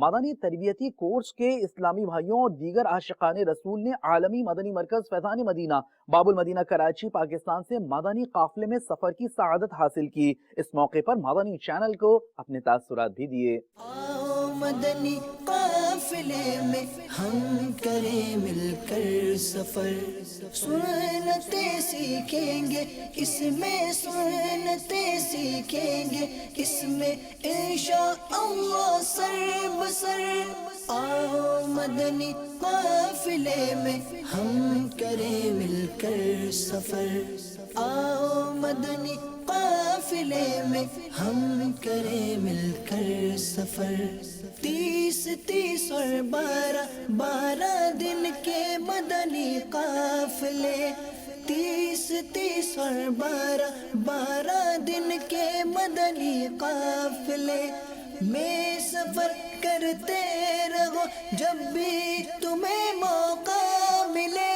مدنی تربیتی کورس کے اسلامی بھائیوں اور دیگر عاشقان رسول نے عالمی مدنی مرکز فیضان مدینہ باب المدینہ کراچی پاکستان سے مدنی قافلے میں سفر کی سعادت حاصل کی۔ اس موقع پر مدنی چینل کو اپنے تاثرات بھی دیے۔ مدنی قافلے میں ہم کریں مل کر سفر، سنتیں سیکھیں گے اس میں، سنتیں سیکھیں گے اس میں انشاءاللہ سر بسر۔ آؤ مدنی قافلے میں ہم کریں مل کر سفر، آؤ مدنی قافلے میں ہم کریں مل کر سفر۔ 30 اور 12 دن کے مدنی قافلے، 30 اور 12 دن کے مدنی قافلے میں سفر کرتے رہو جب بھی تمہیں موقع ملے۔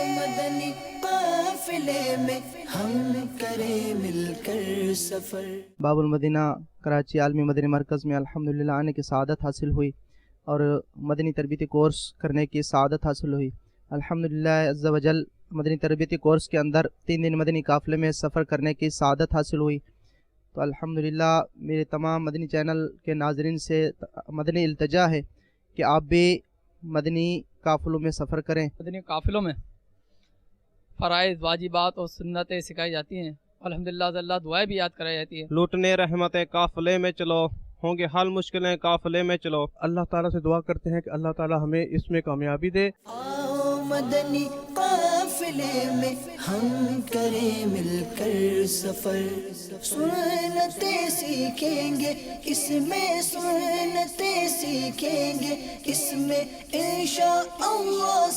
مدنی قافلے میں ہم کریں مل کر سفر۔ باب المدینہ کراچی عالمی مدنی مرکز میں الحمدللہ آنے کی سعادت حاصل ہوئی اور مدنی تربیتی کورس کرنے کی سعادت حاصل ہوئی۔ الحمدللہ عز و جل مدنی تربیتی کورس کے اندر 3 دن مدنی قافلے میں سفر کرنے کی سعادت حاصل ہوئی۔ تو الحمدللہ میرے تمام مدنی چینل کے ناظرین سے مدنی التجا ہے کہ آپ بھی مدنی قافلوں میں سفر کریں۔ مدنی قافلوں میں فرائض، واجبات اور سنتیں سکھائی جاتی ہیں، الحمدللہ اللہ دعائیں بھی یاد کرائی جاتی ہے۔ لوٹنے رحمتیں قافلے میں چلو، ہوں گے حل مشکلیں قافلے میں چلو۔ اللہ تعالیٰ سے دعا کرتے ہیں کہ اللہ تعالیٰ ہمیں اس میں کامیابی دے۔ آؤ مدنی قافلے میں ہم کریں مل کر سفر، سنتیں سیکھیں گے اس میں، سنتیں سیکھیں گے اس میں انشاءاللہ